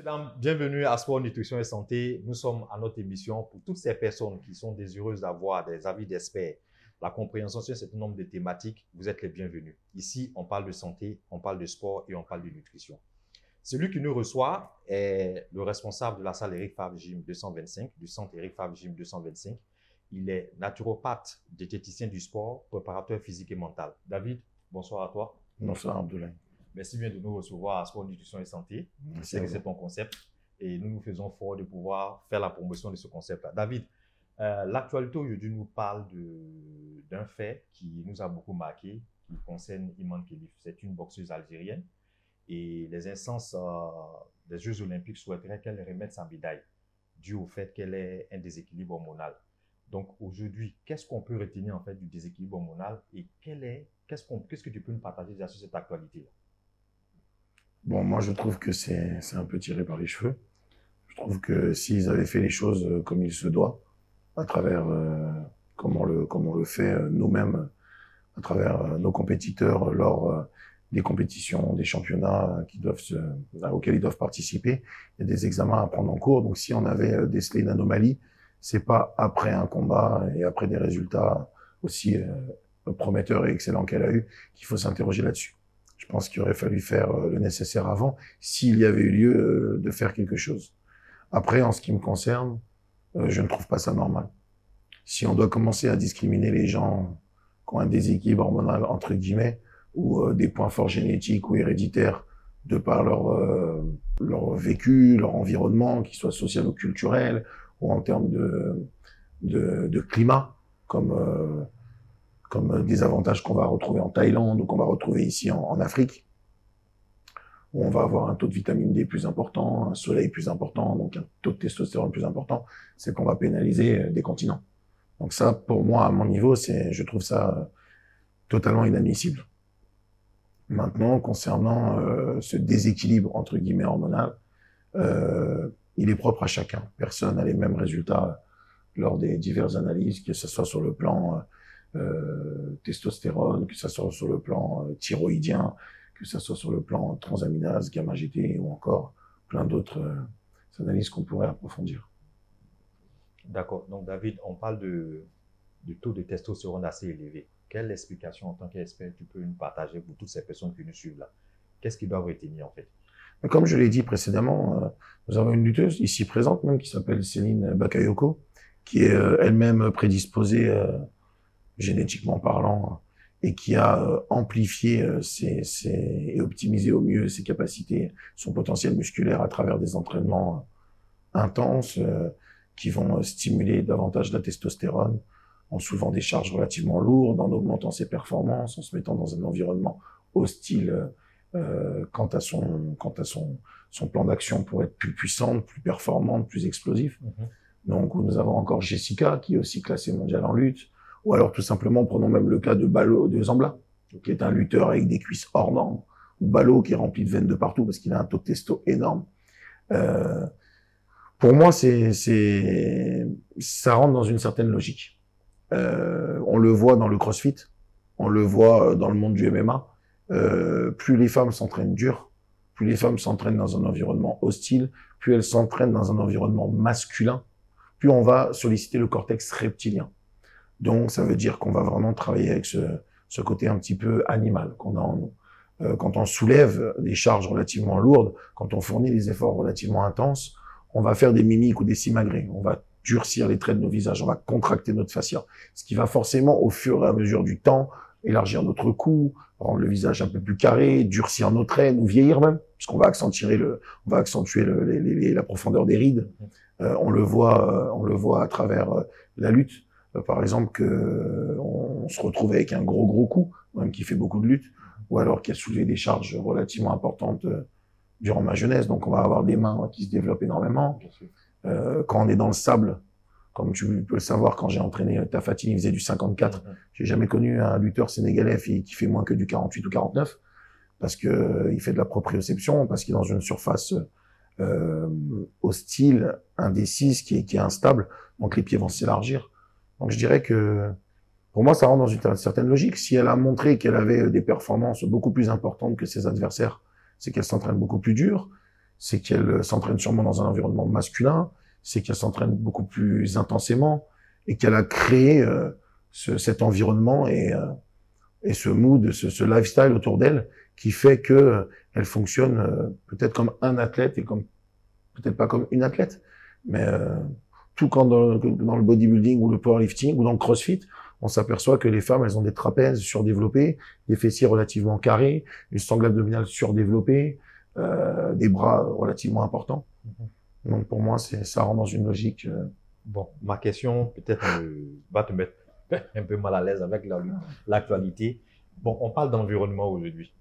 Mesdames, bienvenue à Sport, Nutrition et Santé. Nous sommes à notre émission pour toutes ces personnes qui sont désireuses d'avoir des avis d'experts, la compréhension sur un certain nombre de thématiques. Vous êtes les bienvenus. Ici, on parle de santé, on parle de sport et on parle de nutrition. Celui qui nous reçoit est le responsable de la salle Eric Favre Gym 225, du centre Eric Favre Gym 225. Il est naturopathe, diététicien du sport, préparateur physique et mental. David, bonsoir à toi. Bonsoir Abdoulaye. Merci bien de nous recevoir à Sport, Nutrition et Santé. Je sais que c'est ton concept et nous nous faisons fort de pouvoir faire la promotion de ce concept-là. David, l'actualité aujourd'hui nous parle d'un fait qui nous a beaucoup marqué, qui concerne Iman Khelif. C'est une boxeuse algérienne et les instances des Jeux Olympiques souhaiteraient qu'elle remette sa médaille dû au fait qu'elle ait un déséquilibre hormonal. Donc aujourd'hui, qu'est-ce qu'on peut retenir en fait du déséquilibre hormonal et qu'est-ce que tu peux nous partager sur cette actualité-là? Bon, moi je trouve que c'est un peu tiré par les cheveux. Je trouve que s'ils avaient fait les choses comme il se doit, à travers comme on le fait nous-mêmes, à travers nos compétiteurs lors des compétitions, des championnats auxquels ils doivent participer, il y a des examens à prendre en cours. Donc si on avait décelé une anomalie, c'est pas après un combat et après des résultats aussi prometteurs et excellents qu'elle a eu qu'il faut s'interroger là-dessus. Je pense qu'il aurait fallu faire le nécessaire avant, s'il y avait eu lieu de faire quelque chose. Après, en ce qui me concerne, je ne trouve pas ça normal. Si on doit commencer à discriminer les gens qui ont un déséquilibre hormonal, entre guillemets, ou des points forts génétiques ou héréditaires, de par leur vécu, leur environnement, qu'il soit social ou culturel, ou en termes de climat, comme des avantages qu'on va retrouver en Thaïlande ou qu'on va retrouver ici en Afrique, où on va avoir un taux de vitamine D plus important, un soleil plus important, donc un taux de testostérone plus important, c'est qu'on va pénaliser des continents. Donc ça, pour moi, à mon niveau, je trouve ça totalement inadmissible. Maintenant, concernant ce déséquilibre, entre guillemets, hormonal, il est propre à chacun. Personne n'a les mêmes résultats lors des diverses analyses, que ce soit sur le plan testostérone, que ce soit sur le plan thyroïdien, que ce soit sur le plan transaminase, gamma-GT ou encore plein d'autres analyses qu'on pourrait approfondir. D'accord. Donc David, on parle de taux de testostérone assez élevé. Quelle explication en tant qu'expert tu peux nous partager pour toutes ces personnes qui nous suivent là? Qu'est-ce qu'ils doivent retenir en fait? Comme je l'ai dit précédemment, nous avons une lutteuse ici présente même qui s'appelle Céline Bakayoko, qui est elle-même prédisposée génétiquement parlant, et qui a amplifié et optimisé au mieux ses capacités, son potentiel musculaire à travers des entraînements intenses qui vont stimuler davantage la testostérone, en soulevant des charges relativement lourdes, en augmentant ses performances, en se mettant dans un environnement hostile quant à son plan d'action pour être plus puissante, plus performante, plus explosif. Donc nous avons encore Jessica, qui est aussi classée mondiale en lutte, ou alors tout simplement, prenons même le cas de Balo de Zambla, qui est un lutteur avec des cuisses hors normes, ou Balo qui est rempli de veines de partout parce qu'il a un taux de testo énorme. Pour moi, ça rentre dans une certaine logique. On le voit dans le CrossFit, on le voit dans le monde du MMA. Plus les femmes s'entraînent dur, plus les femmes s'entraînent dans un environnement hostile, plus elles s'entraînent dans un environnement masculin, plus on va solliciter le cortex reptilien. Donc, ça veut dire qu'on va vraiment travailler avec ce côté un petit peu animal qu'on a en nous. Quand on soulève des charges relativement lourdes, quand on fournit des efforts relativement intenses, on va faire des mimiques ou des simagrées. On va durcir les traits de nos visages, on va contracter notre fascia. Ce qui va forcément, au fur et à mesure du temps, élargir notre cou, rendre le visage un peu plus carré, durcir nos traits, nous vieillir même, puisqu'on va accentuer la profondeur des rides. On le voit à travers la lutte. Par exemple, on se retrouve avec un gros cou, même qui fait beaucoup de lutte, ou alors qui a soulevé des charges relativement importantes durant ma jeunesse. Donc on va avoir des mains qui se développent énormément. Quand on est dans le sable, comme tu peux le savoir, quand j'ai entraîné Tafatine, il faisait du 54. J'ai jamais connu un lutteur sénégalais qui fait moins que du 48 ou 49, parce que il fait de la proprioception, parce qu'il est dans une surface hostile, indécise, qui est instable, donc les pieds vont s'élargir. Donc je dirais que, pour moi, ça rentre dans une certaine logique. Si elle a montré qu'elle avait des performances beaucoup plus importantes que ses adversaires, c'est qu'elle s'entraîne beaucoup plus dur. c'est qu'elle s'entraîne sûrement dans un environnement masculin, c'est qu'elle s'entraîne beaucoup plus intensément et qu'elle a créé cet environnement et ce mood, ce lifestyle autour d'elle qui fait que elle fonctionne peut-être comme un athlète et comme peut-être pas comme une athlète, mais tout quand dans le bodybuilding ou le powerlifting ou dans le crossfit, on s'aperçoit que les femmes, elles ont des trapèzes surdéveloppés, des fessiers relativement carrés, une sangle abdominale surdéveloppée, des bras relativement importants. Donc pour moi, ça rentre dans une logique. Bon, ma question peut-être va te mettre un peu mal à l'aise avec l'actualité. Bon, on parle d'environnement aujourd'hui.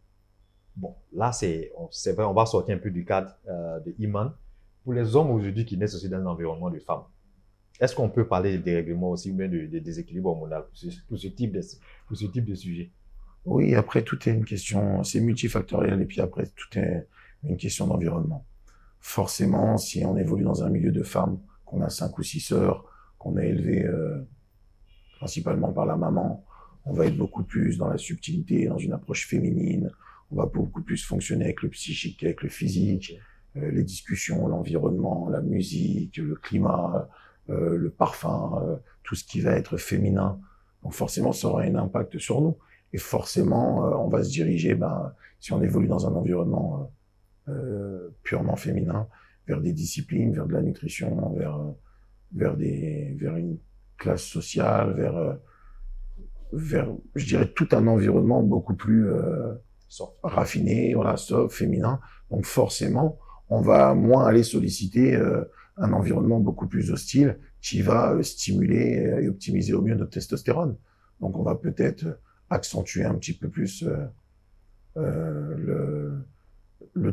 Bon, là, c'est vrai, on va sortir un peu du cadre de Iman. Pour les hommes aujourd'hui qui naissent aussi dans un environnement de femmes, est-ce qu'on peut parler de dérèglement aussi ou bien de déséquilibre hormonal pour ce type de sujet? Oui, après, tout est une question, c'est multifactoriel, et puis après, tout est une question d'environnement. Forcément, si on évolue dans un milieu de femmes, qu'on a 5 ou 6 sœurs, qu'on a élevées principalement par la maman, on va être beaucoup plus dans la subtilité, dans une approche féminine, on va beaucoup plus fonctionner avec le psychique, avec le physique, les discussions, l'environnement, la musique, le climat, le parfum, tout ce qui va être féminin. Donc forcément, ça aura un impact sur nous. Et forcément, on va se diriger, si on évolue dans un environnement purement féminin, vers des disciplines, vers de la nutrition, vers une classe sociale, vers, je dirais, tout un environnement beaucoup plus raffiné, voilà, soft, féminin. Donc forcément, on va moins aller solliciter un environnement beaucoup plus hostile qui va stimuler et optimiser au mieux notre testostérone. Donc on va peut-être accentuer un petit peu plus le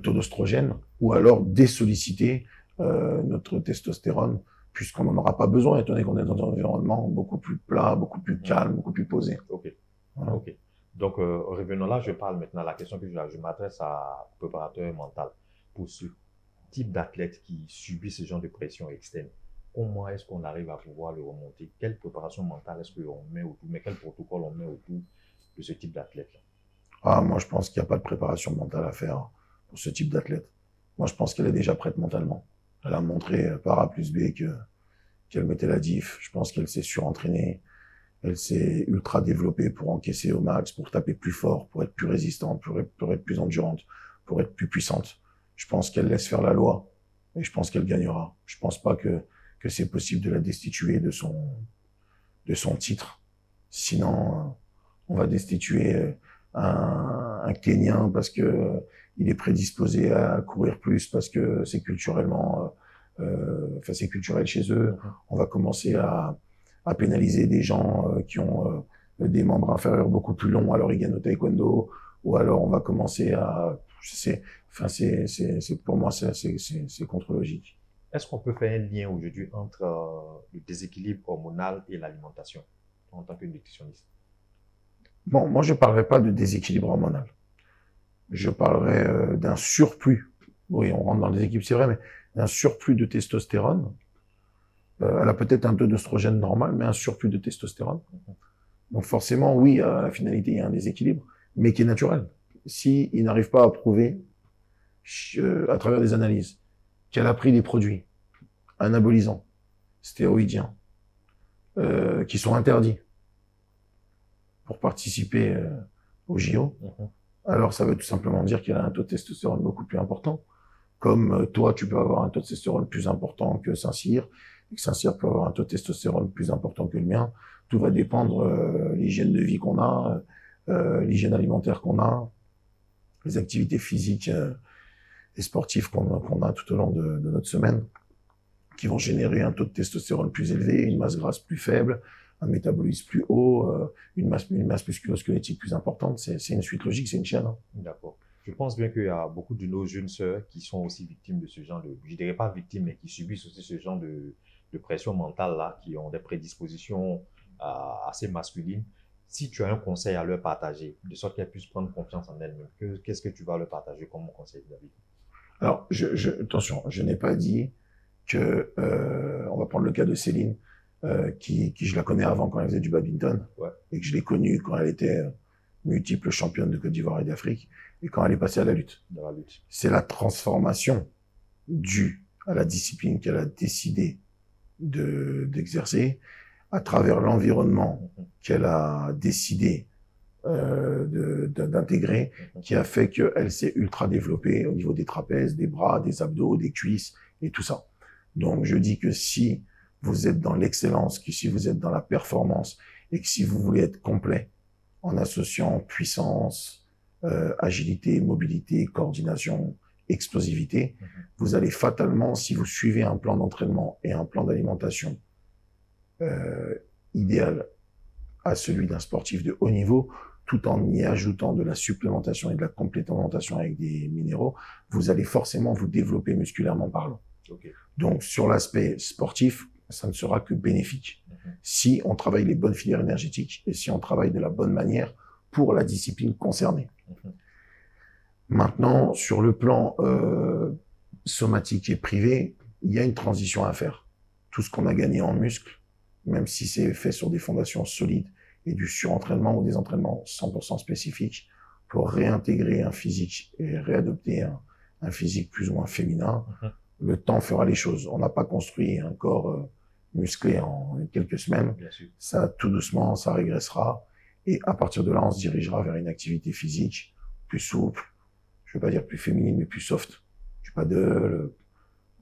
taux d'oestrogène ou alors désolliciter notre testostérone puisqu'on n'en aura pas besoin étant donné qu'on est dans un environnement beaucoup plus plat, beaucoup plus calme, beaucoup plus posé. Ok. Voilà. Ok. Donc, revenons là, je parle maintenant à la question que je m'adresse à préparateur mental. Pour ce type d'athlète qui subit ce genre de pression externe, comment est-ce qu'on arrive à pouvoir le remonter? Quelle préparation mentale est-ce qu'on met autour, mais quel protocole on met autour de ce type d'athlète-là? Ah, moi, je pense qu'il n'y a pas de préparation mentale à faire pour ce type d'athlète. Moi, je pense qu'elle est déjà prête mentalement. Elle a montré par A plus B qu'elle mettait la diff. Je pense qu'elle s'est surentraînée. Elle s'est ultra développée pour encaisser au max, pour taper plus fort, pour être plus résistante, pour être plus endurante, pour être plus puissante. Je pense qu'elle laisse faire la loi et je pense qu'elle gagnera. Je pense pas que c'est possible de la destituer de son titre. Sinon, on va destituer un Kenyan parce que il est prédisposé à courir plus parce que c'est culturellement, c'est culturel chez eux. On va commencer à pénaliser des gens qui ont des membres inférieurs beaucoup plus longs, alors ils gagnent au taekwondo, ou alors on va commencer à, pour moi, c'est contre-logique. Est-ce qu'on peut faire un lien aujourd'hui entre le déséquilibre hormonal et l'alimentation en tant que nutritionniste? Bon, moi je parlerai pas de déséquilibre hormonal. Je parlerai d'un surplus. Oui, on rentre dans les équipes, c'est vrai, mais d'un surplus de testostérone. Elle a peut-être un taux d'œstrogène normal, mais un surplus de testostérone. Donc forcément, oui, à la finalité, il y a un déséquilibre, mais qui est naturel. Si il n'arrive pas à prouver, à travers des analyses, qu'elle a pris des produits anabolisants, stéroïdiens, qui sont interdits pour participer au JO, alors ça veut tout simplement dire qu'elle a un taux de testostérone beaucoup plus important. Comme toi, tu peux avoir un taux de testostérone plus important que Saint-Cyr, et que Saint-Cyr peut avoir un taux de testostérone plus important que le mien. Tout va dépendre l'hygiène de vie qu'on a, l'hygiène alimentaire qu'on a, les activités physiques et sportives qu'on a tout au long de notre semaine, qui vont générer un taux de testostérone plus élevé, une masse grasse plus faible, un métabolisme plus haut, une masse musculo-squelettique plus importante. C'est une suite logique, c'est une chaîne. Hein. D'accord. Je pense bien qu'il y a beaucoup de nos jeunes sœurs qui sont aussi victimes de ce genre de, je dirais pas victimes, mais qui subissent aussi ce genre de pression mentale là, qui ont des prédispositions assez masculines. Si tu as un conseil à leur partager, de sorte qu'elles puissent prendre confiance en elles-mêmes, qu'est-ce que tu vas leur partager comme conseil, David? Alors, attention, je n'ai pas dit que, on va prendre le cas de Céline, qui je la connais avant quand elle faisait du badminton, ouais. Et que je l'ai connue quand elle était multiple championne de Côte d'Ivoire et d'Afrique, et quand elle est passée à la lutte. Dans la lutte. C'est la transformation due à la discipline qu'elle a décidé d'exercer, à travers l'environnement qu'elle a décidé d'intégrer, qui a fait qu'elle s'est ultra développée au niveau des trapèzes, des bras, des abdos, des cuisses et tout ça. Donc je dis que si vous êtes dans l'excellence, que si vous êtes dans la performance et que si vous voulez être complet en associant puissance, agilité, mobilité, coordination, explosivité, vous allez fatalement, si vous suivez un plan d'entraînement et un plan d'alimentation idéal à celui d'un sportif de haut niveau, tout en y ajoutant de la supplémentation et de la complémentation avec des minéraux, vous allez forcément vous développer musculairement parlant. Okay. Donc, sur l'aspect sportif, ça ne sera que bénéfique. Si on travaille les bonnes filières énergétiques et si on travaille de la bonne manière pour la discipline concernée. Maintenant, sur le plan somatique et privé, il y a une transition à faire. Tout ce qu'on a gagné en muscle, même si c'est fait sur des fondations solides et du surentraînement ou des entraînements 100% spécifiques, pour réintégrer un physique et réadopter un physique plus ou moins féminin, le temps fera les choses. On n'a pas construit un corps musclé en quelques semaines. Ça, tout doucement, ça régressera. Et à partir de là, on se dirigera vers une activité physique plus souple, je ne veux pas dire plus féminine, mais plus soft. Du paddle,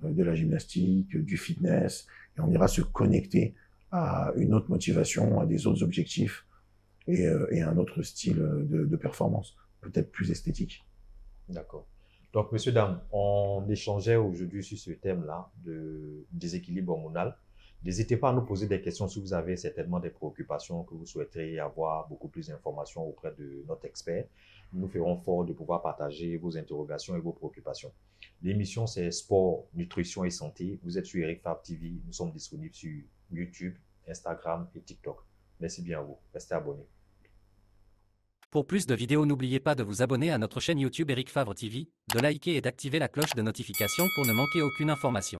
de la gymnastique, du fitness. Et on ira se connecter à une autre motivation, à des autres objectifs et à un autre style de performance, peut-être plus esthétique. D'accord. Donc, messieurs, dames, on échangeait aujourd'hui sur ce thème-là de déséquilibre hormonal. N'hésitez pas à nous poser des questions si vous avez certainement des préoccupations, que vous souhaiteriez avoir beaucoup plus d'informations auprès de notre expert. Nous ferons fort de pouvoir partager vos interrogations et vos préoccupations. L'émission, c'est Sport, Nutrition et Santé. Vous êtes sur Eric Favre TV. Nous sommes disponibles sur YouTube, Instagram et TikTok. Merci bien à vous. Restez abonnés. Pour plus de vidéos, n'oubliez pas de vous abonner à notre chaîne YouTube Eric Favre TV, de liker et d'activer la cloche de notification pour ne manquer aucune information.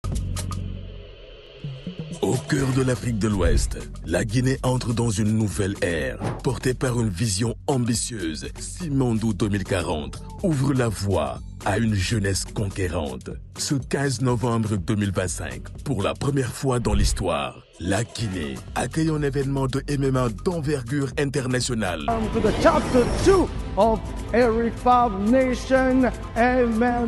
Au cœur de l'Afrique de l'Ouest, la Guinée entre dans une nouvelle ère, portée par une vision ambitieuse. Simandou 2040 ouvre la voie à une jeunesse conquérante. Ce 15 novembre 2025, pour la première fois dans l'histoire, la Guinée accueille un événement de MMA d'envergure internationale. To the chapter 2 of Eric Favre Nation MMA.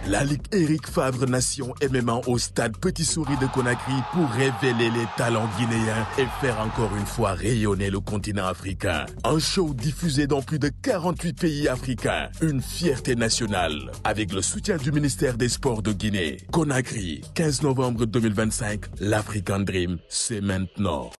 La Ligue Eric Favre Nation MMA au stade Petit Souris de Conakry pour révéler les talents guinéens et faire encore une fois rayonner le continent africain. Un show diffusé dans plus de 48 pays africains. Une fierté nationale avec le soutien du ministère des Sports de Guinée. Conakry, 15 novembre 2025, l'African Dream, c'est maintenant.